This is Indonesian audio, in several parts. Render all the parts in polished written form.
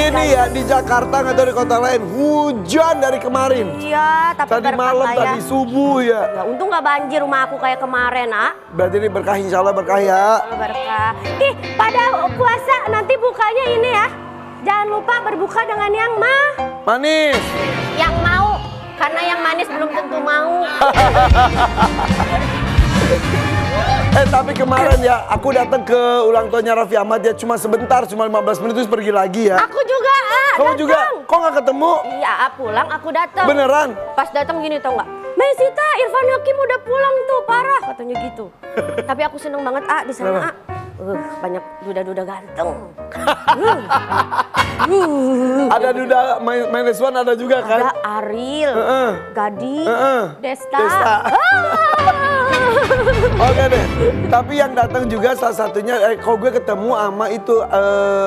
Ini ya di Jakarta nggak tahu di kota lain hujan dari kemarin. Iya, tapi Tadi berkah malam, lah ya. tadi subuh ya. Ya untung nggak banjir rumah aku kayak kemarin, ah. Berarti ini berkah, insya Allah berkah ya. Berkah. Ih, pada puasa nanti bukanya ini ya. Jangan lupa berbuka dengan yang Manis. yang mau. Karena yang manis belum tentu mau. Tapi kemarin ya aku datang ke ulang tahunnya Raffi Ahmad ya cuma sebentar, cuma 15 menit terus pergi lagi ya. Aku juga, Kamu datang. juga? Kok nggak ketemu? Iya, pulang aku datang. Beneran? Pas datang gini tau nggak? Mesita, Irfan Hakim udah pulang tuh, parah katanya gitu. Tapi aku seneng banget di sana. Banyak duda-duda ganteng. Ada Duda minus one ada juga kan? Ada Ariel, Gading, Desta. Oke deh. Tapi yang datang juga salah satunya, kalau gue ketemu sama itu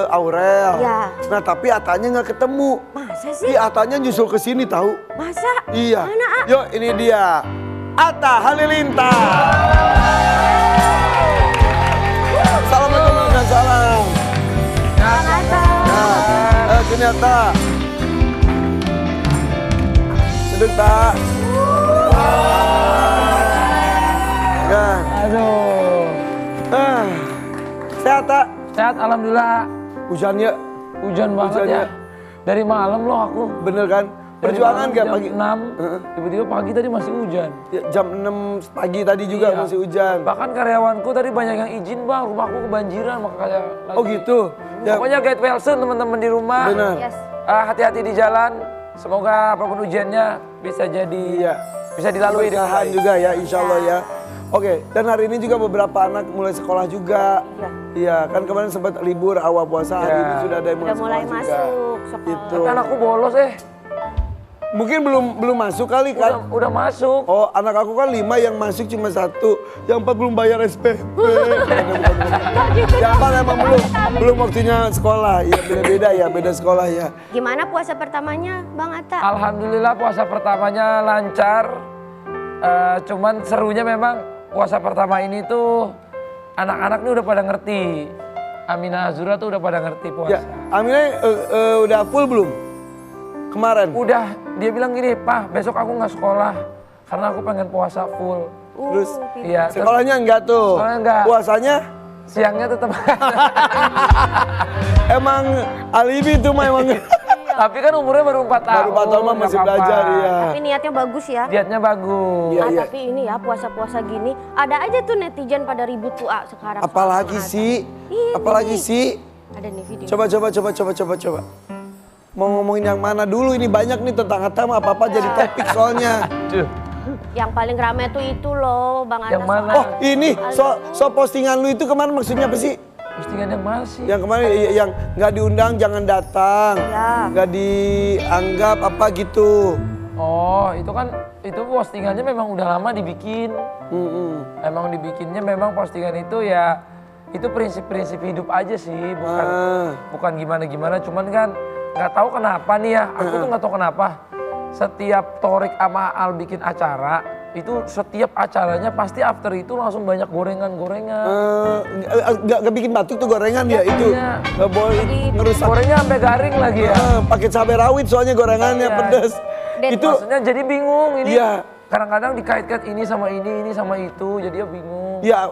Aurel. Ya. Nah tapi Atanya nggak ketemu. Masa sih? Iya Atanya nyusul ke sini tahu. Masa? Iya. Mana, A? Yuk ini dia. Atta Halilintar. Assalamualaikum dan salam. Bang Atta. Nah, sini Atta. Duduk tak. Ya. Aduh. Sehat tak? Sehat alhamdulillah. Hujannya Hujan banget Hujannya. ya. Dari malam loh aku. bener kan? Dari Perjuangan malam gak jam pagi? 6, tiba-tiba pagi tadi masih hujan. Ya, jam 6 pagi tadi juga Iya. masih hujan. Bahkan karyawanku tadi banyak yang izin bang, rumahku kebanjiran makanya lagi. Oh gitu? Ya, Pokoknya guide Wilson teman-teman di rumah. benar. Yes. Hati-hati di jalan. Semoga apapun ujiannya bisa jadi Iya. bisa dilalui dengan Berkahan baik. juga ya insya Allah ya. Oke, dan hari ini juga beberapa anak mulai sekolah juga. Iya, kan kemarin sempat libur awal puasa, hari Iya. ini sudah ada yang Udah mulai sekolah masuk juga. sekolah. Gitu. Tapi anakku bolos Mungkin belum masuk kali kan? udah masuk. Oh, anak aku kan 5 yang masuk cuma 1, yang 4 belum bayar SPP. Yang 4 emang belum waktunya sekolah. Ya beda-beda ya, beda sekolah ya. Gimana puasa pertamanya, Bang Atta? Alhamdulillah puasa pertamanya lancar. Cuman serunya memang puasa pertama ini tuh anak-anak nih udah pada ngerti. Aminah Azura tuh udah pada ngerti puasa. Ya, Aminah udah full belum? Kemarin? Udah, dia bilang gini, "Pak, besok aku nggak sekolah karena aku pengen puasa full." Terus Iya, sekolahnya enggak tuh? Sekolahnya enggak. Puasanya? siangnya tetap Emang alibi tuh mah emang. Tapi kan umurnya baru 4 tahun. Baru 4 tahun mah nggak masih apa-apa. belajar ya. Tapi niatnya bagus ya. Dietnya bagus. Iya, iya. Tapi ini ya puasa-puasa gini, ada aja tuh netizen pada ribut tuh sekarang. Apalagi Sama Atta. sih? Iya, Apalagi nih. sih? Ada nih video. Coba. Mau ngomongin yang mana dulu? Ini banyak nih tentang Atta mah apa-apa jadi topik soalnya. Yang paling rame tuh itu loh, Bang Atta. Yang mana? Oh ini, so postingan lu itu kemarin maksudnya apa sih? Postingan yang mana sih? Yang kemarin yang nggak diundang jangan datang. Iya. Nggak dianggap apa gitu. Oh, itu postingannya memang udah lama dibikin. Emang dibikinnya memang postingan itu ya itu prinsip-prinsip hidup aja sih, bukan gimana-gimana. Cuman kan nggak tahu kenapa nih ya, aku tuh nggak tahu kenapa. Setiap Torik sama Al bikin acara, itu setiap acaranya pasti after itu langsung banyak gorengan-gorengan. Nggak bikin batuk tuh gorengan ya itu. Iya. Nggak boleh ngerusak. Gorengnya sampai garing lagi ya. Pakai cabai rawit soalnya gorengannya Iya. pedas. Dan Itu Maksudnya jadi bingung ini. Iya. Kadang-kadang dikait-kait ini sama itu, jadi ya bingung. ya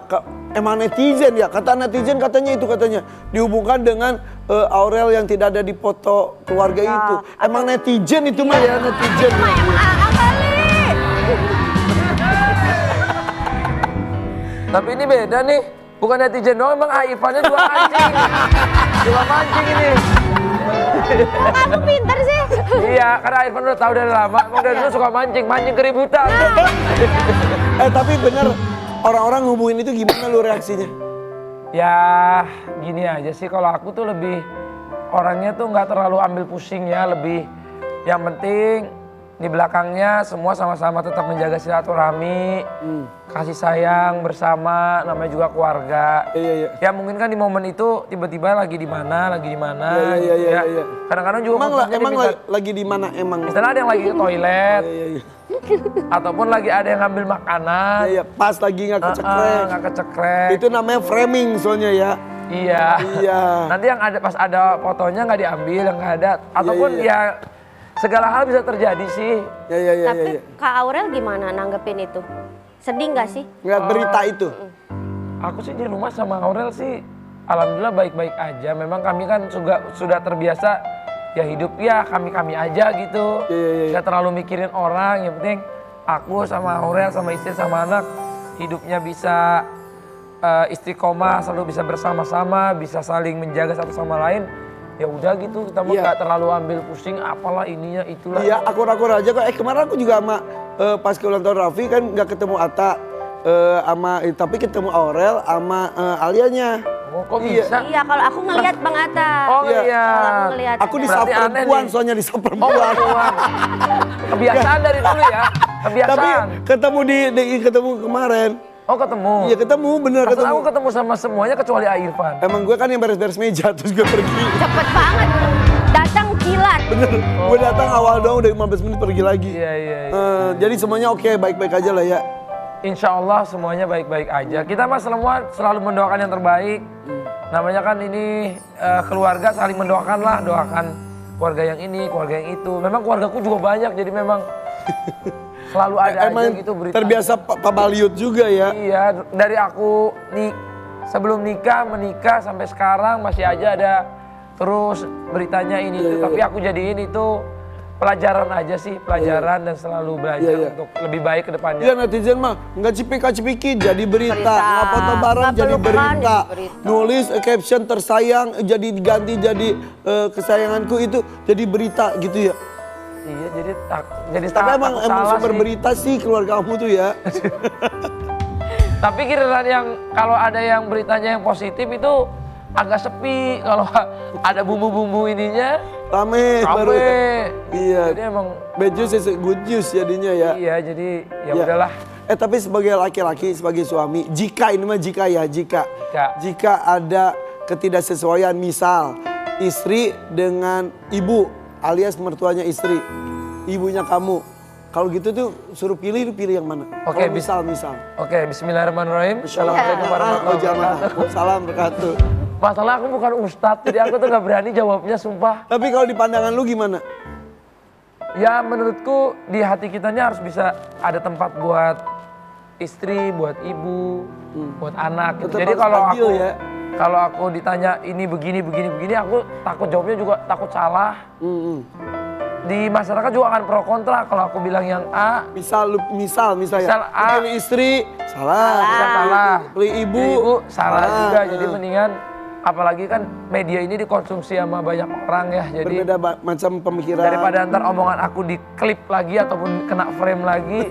emang netizen ya. Kata netizen katanya itu dihubungkan dengan Aurel yang tidak ada di foto keluarga itu. Emang netizen itu mah ya netizen. Tapi ini beda nih, bukan netizen doang, emang Aifannya juga mancing. Juga mancing ini. Kamu pinter sih. Iya, karena Irfan udah tahu dari lama, emang dari dulu suka mancing keributan. Tapi bener, orang-orang ngubungin itu gimana lu reaksinya? Ya gini aja sih, kalau aku tuh lebih orangnya tuh nggak terlalu ambil pusing ya, lebih yang penting di belakangnya semua sama-sama tetap menjaga silaturahmi, kasih sayang bersama, namanya juga keluarga. Iya. Ya mungkin kan di momen itu tiba-tiba lagi di mana Iya. gitu ya. Kadang-kadang juga Emang diminta, lagi di mana emang? misalnya ada yang lagi ke toilet, Iya. ataupun lagi ada yang ngambil makanan, Iya, pas lagi nggak kecekrek. nggak kecekrek. Itu namanya framing soalnya ya. Iya. Iya. Nanti yang ada pas ada fotonya nggak diambil, yang nggak ada. Ataupun iya. ya segala hal bisa terjadi sih. Ya. Tapi Kak Aurel gimana nanggepin itu? Sedih nggak sih? Ngeliat berita itu. Aku sih di rumah sama Aurel sih alhamdulillah baik-baik aja. Memang kami kan sudah terbiasa ya hidup ya kami-kami aja gitu. Iya. Nggak terlalu mikirin orang, yang penting aku sama Aurel sama istri sama anak hidupnya bisa istiqomah, selalu bisa bersama-sama, bisa saling menjaga satu sama lain. Ya udah gitu, kita mah Iya. nggak terlalu ambil pusing apalah ininya itulah. Iya, akur-akur aja kok. Kemarin aku juga sama pas ke ulang tahun Raffi kan nggak ketemu Atta tapi ketemu Aurel sama Alianya. Oh, kok Iya. bisa? Iya, kalau aku ngelihat Bang Atta. Oh Iya. iya. Kalau aku ngelihat. Aku di Berarti aneh perempuan, nih. soalnya di Oh, perempuan. perempuan. Kebiasaan dari dulu ya. Tapi Kebiasaan. ketemu ketemu kemarin. Oh, ketemu. Iya ketemu, bener Maksud ketemu. aku ketemu sama semuanya kecuali Irfan. Emang gue kan yang beres-beres meja terus gue pergi. Cepet banget. Datang kilat. Bener, gue datang awal doang udah 15 menit pergi lagi. Iya. Jadi semuanya oke, baik-baik aja lah ya. Insya Allah semuanya baik-baik aja. Kita mah semua selalu mendoakan yang terbaik. Namanya kan ini keluarga saling mendoakan lah, doakan keluarga yang ini, keluarga yang itu. Memang keluargaku juga banyak, jadi memang selalu ada Emang aja gitu berita. terbiasa pabaliut juga ya. Iya, dari aku sebelum menikah sampai sekarang masih aja ada terus beritanya ini itu. Iya. Tapi aku jadiin itu pelajaran aja sih, pelajaran dan selalu belajar Iya. untuk lebih baik ke depannya. Iya netizen mah nggak cipika-cipiki jadi berita, nggak foto bareng Nggak jadi pelukan berita, jadi berita. nulis caption tersayang jadi diganti jadi kesayanganku itu jadi berita gitu ya. Iya, jadi Tapi takut emang salah sumber sih. berita sih keluarga kamu tuh ya. Tapi giliran yang kalau ada yang beritanya yang positif itu agak sepi. Kalau ada bumbu-bumbu ininya Rame. Baru. rame. Iya. Jadi emang Bad news is good news jadinya ya. iya, jadi ya Ya. udahlah. Tapi sebagai laki-laki, sebagai suami, jika ada ketidaksesuaian, misal istri dengan ibu alias mertuanya istri, ibunya kamu, kalau gitu tuh suruh pilih yang mana? Oke, Kalau misal. Oke, bismillahirrahmanirrahim. Assalamualaikum warahmatullahi wabarakatuh. Salam berkatuh. Masalah aku bukan ustadz, jadi aku tuh gak berani jawabnya, sumpah. Tapi kalau di pandangan lu gimana? Ya menurutku di hati kitanya harus bisa ada tempat buat istri, buat ibu, buat anak gitu. Tetap Jadi harus kalau adil aku ya. kalau aku ditanya ini begini, aku takut jawabnya juga takut salah. Di masyarakat juga akan pro kontra kalau aku bilang yang A, Misal ya. Misal A. Pilih istri, salah. bisa salah. Pilih ibu, salah juga. Jadi mendingan apalagi kan media ini dikonsumsi sama banyak orang ya. Jadi berbeda macam pemikiran. daripada ntar omongan aku diklip lagi ataupun kena frame lagi.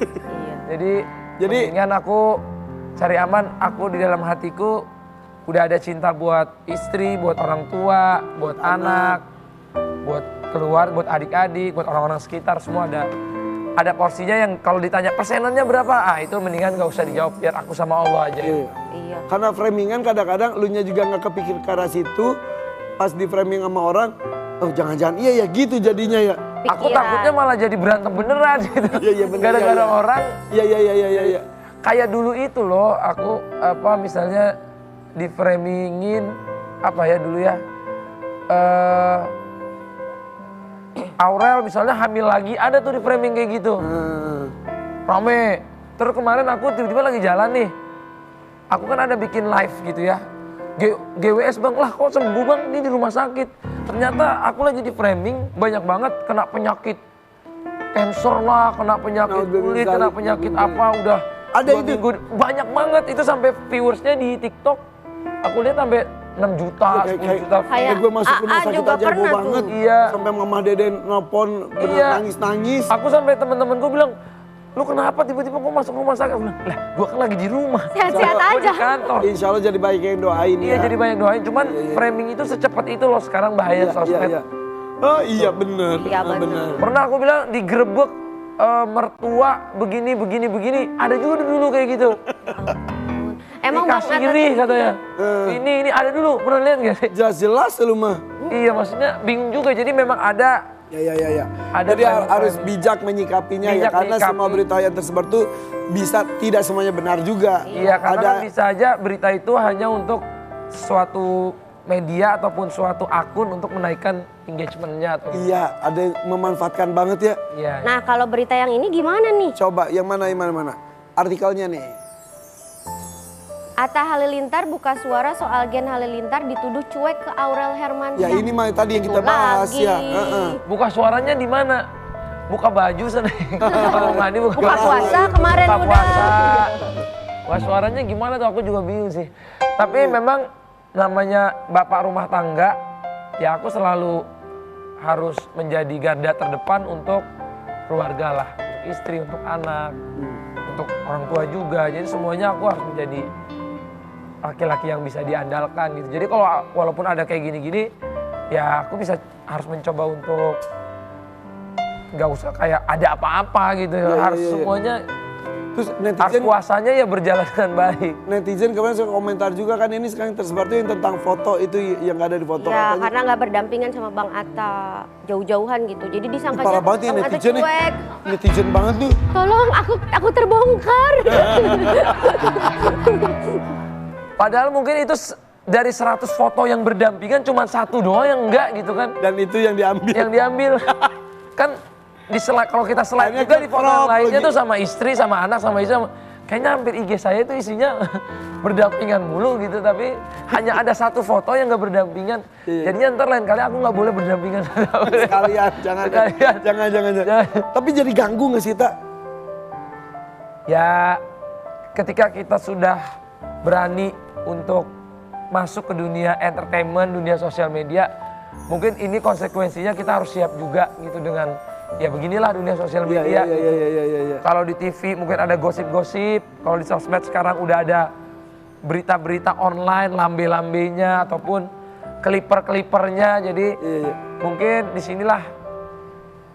Jadi mendingan aku cari aman, aku di dalam hatiku udah ada cinta buat istri, buat orang tua, buat anak, buat keluar, buat adik-adik, buat orang-orang sekitar, semua ada porsinya yang kalau ditanya persenannya berapa, itu mendingan gak usah dijawab, biar aku sama Allah aja. Iya. Iya. Karena framingan kadang-kadang lu nya juga nggak kepikir ke arah situ, pas di framing sama orang, oh jangan-jangan iya ya gitu jadinya ya. Aku Pikiran. takutnya malah jadi berantem beneran gitu. Iya, bener, Gara-gara iya. orang. Iya. Kayak dulu itu loh, aku misalnya di framingin dulu ya. Aurel misalnya hamil lagi, ada tuh di framing kayak gitu. Rame. Terus kemarin aku tiba-tiba lagi jalan nih. Aku kan ada bikin live gitu ya. GWS bang, lah kok sembuh bang, ini di rumah sakit. Ternyata aku lagi di framing, banyak banget kena penyakit cancer lah, kena penyakit kulit, kena penyakit apa, udah. Ada 2 itu? minggu, banyak banget, itu sampai viewersnya di TikTok. Aku lihat sampai 6 juta, 10 juta. Kayak gue masuk AA rumah sakit juga aja pernah gue tuh. banget. Iya. Sampai mama deden nelpon bener Iya. nangis-nangis. Aku sampai teman-temanku bilang, lu kenapa tiba-tiba kok masuk rumah sakit? Aku bilang, lah gua kan lagi di rumah. Sehat-sehat Gua aja. di kantor. Insya Allah jadi baik yang doain Iya ya. jadi banyak doain, cuman framing itu secepat itu loh sekarang bahaya sosmed. Iya. Oh iya bener. Iya, bener. Pernah aku bilang digerebek mertua begini, ada juga dulu kayak gitu. Emang Bang Dikasih Atta iri tuh katanya. Ini ada dulu, pernah lihat gak sih? Jelas lu mah. Iya maksudnya bingung juga, jadi memang ada. Ya. Ada Jadi framing. harus bijak menyikapinya ya. Bijak Karena menyikapi. semua berita yang tersebar tuh bisa tidak semuanya benar juga. Iya karena ada kan bisa aja berita itu hanya untuk suatu media ataupun suatu akun untuk menaikkan engagementnya atau Iya, ada yang memanfaatkan banget ya. Iya. Nah kalau berita yang ini gimana nih? Coba yang mana? Artikelnya nih. Atta Halilintar buka suara soal Gen Halilintar dituduh cuek ke Aurel Hermansyah. Ya ini mah tadi yang kita Itu bahas lagi. ya. Buka suaranya di mana? Buka baju sana. Kalau mandi buka puasa kemarin buka udah. puasa. Wah suaranya gimana tuh aku juga bingung sih. Tapi memang namanya bapak rumah tangga, ya aku selalu harus menjadi garda terdepan untuk keluarga lah, untuk istri, untuk anak, untuk orang tua juga. Jadi semuanya aku harus menjadi laki-laki yang bisa diandalkan gitu. Jadi kalau walaupun ada kayak gini-gini, ya aku harus mencoba untuk nggak usah kayak ada apa-apa gitu. Harus semuanya. Terus Harus puasanya ya berjalan dengan baik. Netizen kemarin suka komentar juga kan ini sekarang tersebar tuh yang tentang foto itu yang nggak ada di foto. Ya katanya. karena nggak berdampingan sama Bang Atta jauh-jauhan gitu. Jadi disangkanya Parah banget ya Bang Atta netizen nih. cuek. Netizen banget tuh. Tolong aku terbongkar. Padahal mungkin itu dari 100 foto yang berdampingan cuma satu doang yang enggak gitu kan. Dan itu yang diambil. Yang diambil. Kan kalau kita slide Akhirnya juga di foto yang crop lainnya lagi. tuh sama istri, sama anak, sama istri. Kayaknya hampir IG saya itu isinya berdampingan mulu gitu. Tapi hanya ada satu foto yang nggak berdampingan. Iya. Jadinya ntar lain kali aku nggak boleh berdampingan. Sekalian, jangan. Tapi jadi ganggu nggak sih, Tak? Ya ketika kita sudah berani untuk masuk ke dunia entertainment, dunia sosial media, mungkin ini konsekuensinya kita harus siap juga gitu dengan ya beginilah dunia sosial media. Iya. Kalau di TV mungkin ada gosip-gosip, kalau di sosmed sekarang udah ada berita-berita online, lambe-lambenya ataupun keliper-kelipernya. Jadi mungkin disinilah,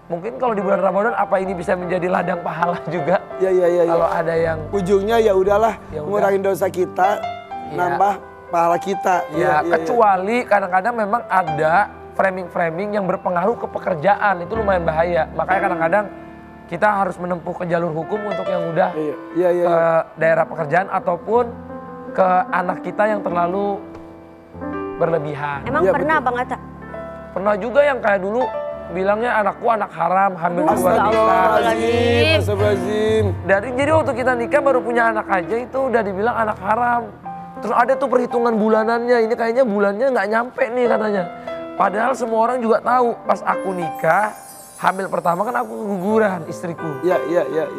mungkin kalau di bulan Ramadan apa ini bisa menjadi ladang pahala juga. Iya. Kalau ada yang Ujungnya ya udahlah, Ya udah. ngurangin dosa kita, nambah pahala kita. ya kecuali kadang-kadang memang ada framing-framing yang berpengaruh ke pekerjaan, itu lumayan bahaya. Makanya kadang-kadang kita harus menempuh ke jalur hukum untuk yang udah Iya. ke daerah pekerjaan ataupun ke anak kita yang terlalu berlebihan. Emang Iya, pernah Bang Atta? Pernah juga yang kayak dulu bilangnya anakku anak haram, hamil di luar nikah. Astagfirullahaladzim. Jadi waktu kita nikah baru punya anak aja itu udah dibilang anak haram. Terus ada tuh perhitungan bulanannya, ini kayaknya bulannya nggak nyampe nih katanya. Padahal semua orang juga tahu pas aku nikah, hamil pertama kan aku keguguran istriku. Iya.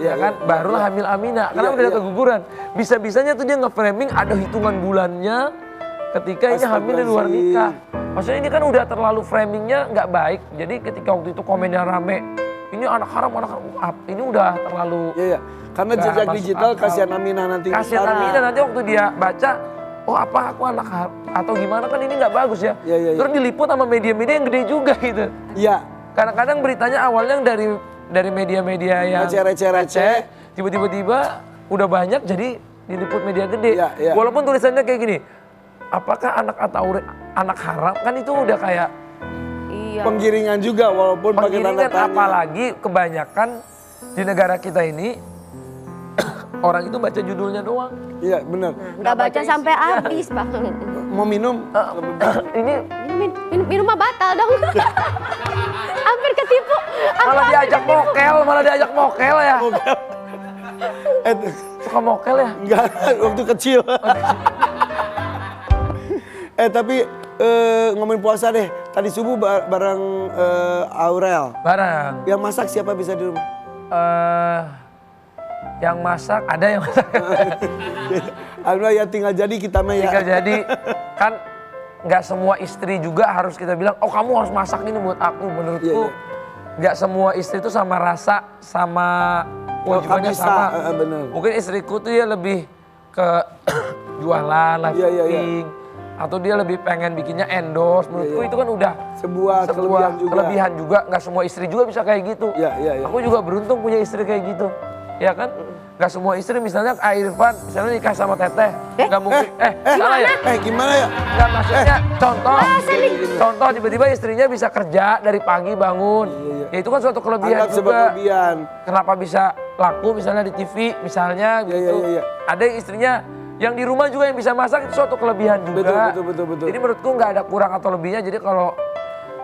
Ya kan, barulah hamil Aminah, karena udah ada keguguran. Bisa-bisanya tuh dia nge-framing ada hitungan bulannya ketika ini hamil di luar nikah. Maksudnya ini kan udah terlalu framingnya nggak baik. Jadi ketika waktu itu komennya rame, ini anak haram, ini udah terlalu... Iya. Karena Nggak jejak masuk digital akal. kasihan Aminah nanti. Kasihan Aminah nanti waktu dia baca, oh apa aku anak haram atau gimana, kan ini nggak bagus ya. Iya. Terus diliput sama media-media yang gede juga gitu. Iya. Kadang-kadang beritanya awalnya dari media-media yang Receh. tiba-tiba udah banyak jadi diliput media gede. Iya. Walaupun tulisannya kayak gini, apakah anak atau anak haram, kan itu udah kayak Iya. Penggiringan juga walaupun pakai tanda penggiringan, tanya. apalagi kebanyakan di negara kita ini orang itu baca judulnya doang. Iya benar. Nggak baca sampai habis Bang. Mau minum? Ini Minum mah batal dong. Hampir ketipu. malah diajak mokel ya. Suka mokel ya? Enggak, waktu kecil. Tapi ngomongin puasa deh. Tadi subuh bareng Aurel. Barang. Yang masak siapa bisa di rumah? Yang masak, ada yang masak. Alhamdulillah ya tinggal jadi kita mah ya. Tinggal jadi, kan nggak semua istri juga harus kita bilang, oh kamu harus masak ini buat aku. Menurutku nggak semua istri itu sama rasa, sama kewajibannya bisa, sama. bener. Mungkin istriku tuh ya lebih ke jualan, live Iya. cooking. Atau dia lebih pengen bikinnya endorse. Menurutku itu kan udah Sebuah kelebihan juga. Nggak semua istri juga bisa kayak gitu. Iya. Aku juga beruntung punya istri kayak gitu. Ya kan? Gak semua istri, misalnya Irfan, misalnya nikah sama Teteh. Gak mungkin, salah ya? Gimana ya? Gak, maksudnya contoh tiba-tiba istrinya bisa kerja dari pagi bangun. Ya itu kan suatu kelebihan Anggap sebuah juga. kelebihan. Kenapa bisa laku misalnya di TV misalnya gitu. Iya. Ada yang istrinya yang di rumah juga yang bisa masak itu suatu kelebihan juga. Betul. Jadi menurutku nggak ada kurang atau lebihnya. Jadi kalau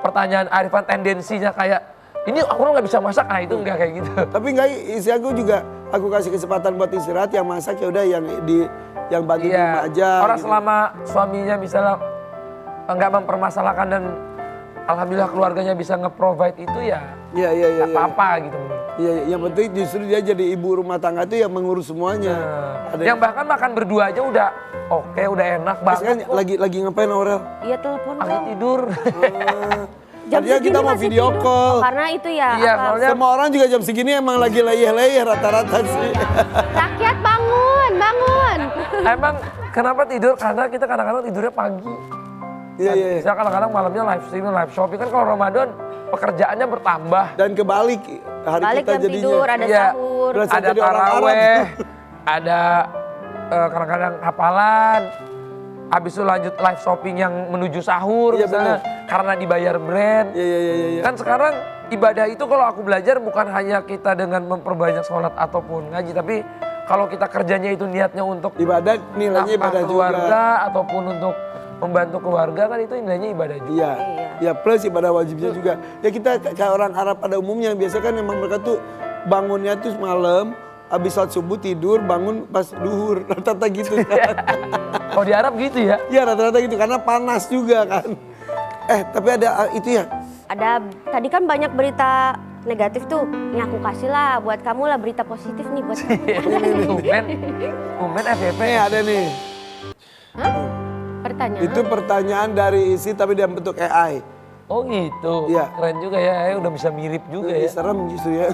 pertanyaan Arifan tendensinya kayak ini aku nggak bisa masak, nah itu nggak kayak gitu. Tapi enggak, istri aku juga aku kasih kesempatan buat istirahat, yang masak ya udah yang bantu di rumah aja. Orang gitu. selama suaminya misalnya nggak mempermasalahkan dan alhamdulillah keluarganya bisa nge-provide itu ya Iya. nggak apa-apa gitu. Iya, yang penting justru dia jadi ibu rumah tangga itu yang mengurus semuanya. Yang bahkan makan berdua aja udah oke, udah enak Terus kan banget. lagi ngapain Aurel? Iya telepon Lagi dong. tidur. Tadinya segini kita mau masih video tidur. call. Oh, karena itu ya. Iya, apa, soalnya Semua orang juga jam segini emang lagi leyeh-leyeh rata-rata sih. rakyat bangun. Emang kenapa tidur? Karena kita kadang-kadang tidurnya pagi. Iya. Bisa kadang-kadang malamnya live streaming, live shopping. Kan kalau Ramadan pekerjaannya bertambah. Dan kebalik hari Balik kita jam jadinya. tidur, ada Iya. sahur. Berasa Ada jadi orang Arab. taraweh, ada kadang-kadang hafalan. Habis itu lanjut live shopping yang menuju sahur Iya, misalnya. Karena dibayar brand. Iya. Kan sekarang ibadah itu kalau aku belajar bukan hanya kita dengan memperbanyak sholat ataupun ngaji. Tapi kalau kita kerjanya itu niatnya untuk Ibadah nilainya nafkah ibadah keluarga juga. ataupun untuk membantu keluarga kan itu nilainya ibadah juga. Iya. Ya plus ibadah wajibnya juga. Ya kita kayak orang Arab pada umumnya biasa kan memang mereka tuh bangunnya tuh malam, habis sholat subuh tidur, bangun pas duhur, rata-rata gitu kan. Kalau di Arab gitu ya? Iya rata-rata gitu karena panas juga kan. Tapi ada itu ya. Ada tadi kan banyak berita negatif tuh. Nih aku kasih lah buat kamu lah berita positif nih buat kamu. Tumben FYP. Nih ada nih. Pertanyaan. Itu pertanyaan dari isi tapi dalam bentuk AI. Oh gitu. Iya. Keren juga ya, udah bisa mirip juga ya. Serem justru ya.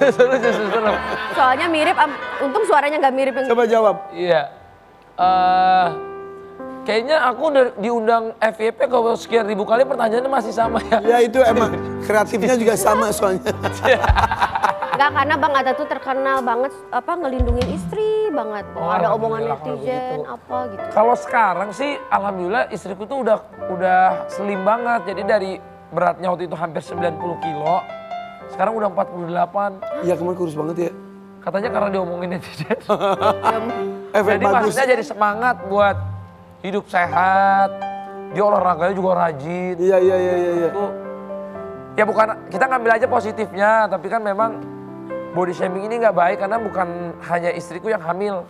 Serem. Soalnya mirip, untung suaranya nggak mirip yang Coba jawab. Iya. Kayaknya aku udah diundang FYP kalau sekian ribu kali pertanyaannya masih sama ya. Ya itu emang kreatifnya juga sama soalnya. Enggak, karena Bang Atta tuh terkenal banget ngelindungin istri banget. Oh, Ada omongan alhamdulillah kalau netizen begitu. apa gitu. Kalau sekarang sih alhamdulillah istriku tuh udah slim banget. Jadi dari beratnya waktu itu hampir 90 kilo. Sekarang udah 48. Iya kemarin kurus banget ya. Katanya karena diomongin netizen. Efek Jadi bagus. maksudnya jadi semangat buat hidup sehat. Dia olahraganya juga rajin. Iya. Itu ya bukan kita ngambil aja positifnya, tapi kan memang body shaming ini nggak baik karena bukan hanya istriku yang hamil,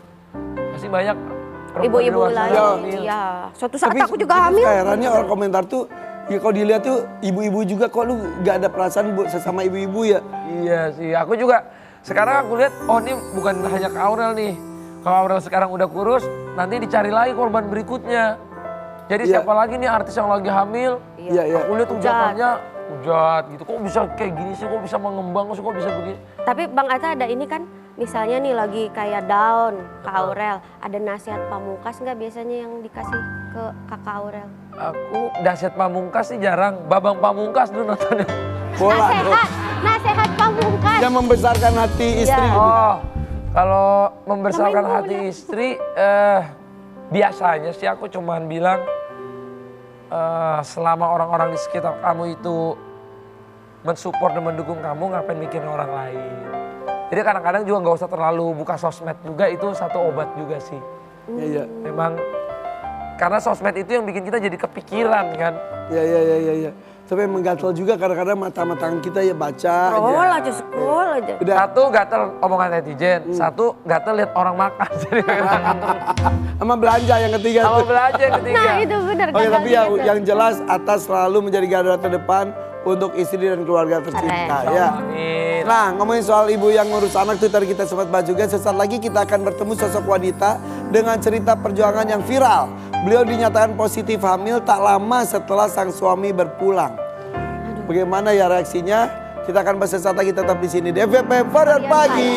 masih banyak perempuan di Ibu-ibu luar sana lain. yang hamil. Iya. Suatu saat aku juga hamil. Herannya orang komentar tuh, ya kalau dilihat tuh ibu-ibu juga kok lu gak ada perasaan buat sesama ibu-ibu ya. Iya sih, aku juga sekarang aku lihat oh ini bukan hanya ke Aurel nih. Kalau Aurel sekarang udah kurus, nanti dicari lagi korban berikutnya. Jadi Iya. siapa lagi nih artis yang lagi hamil? Iya. Aku lihat ujatannya hujat gitu. Kok bisa kayak gini sih? Kok bisa mengembang sih? Kok bisa begini? Tapi Bang Atta ada ini kan, misalnya nih lagi kayak down ke Aurel, ada nasihat pamungkas nggak biasanya yang dikasih ke kakak Aurel? Aku Dahsyat Pamungkas sih jarang. Babang Pamungkas dulu nontonnya. Bola. Nasihat pamungkas. Yang membesarkan hati istri. Iya. gitu. Oh, kalau membesarkan Namanya hati bola. istri, biasanya sih aku cuman bilang selama orang-orang di sekitar kamu itu mensupport dan mendukung kamu, ngapain mikirin orang lain. Jadi kadang-kadang juga nggak usah terlalu buka sosmed juga, itu satu obat juga sih. Iya. Memang karena sosmed itu yang bikin kita jadi kepikiran kan. Iya. Tapi emang gatel juga kadang-kadang mata-mata kita ya baca Scroll aja. aja, scroll aja. Udah. Satu gatel omongan netizen, satu gatel lihat orang makan. Jadi Sama belanja yang ketiga sama tuh. belajar yang ketiga. Nah itu benar. Oke tapi yang jelas Atta selalu menjadi garda terdepan untuk istri dan keluarga tercinta. Keren. Ya. Amin. Nah ngomongin soal ibu yang ngurus anak tuh tadi kita sempat bahas juga. Sesaat lagi kita akan bertemu sosok wanita dengan cerita perjuangan yang viral. Beliau dinyatakan positif hamil tak lama setelah sang suami berpulang. Bagaimana ya reaksinya? Kita akan bahas sesaat lagi, tetap di sini di FYP Father Pagi.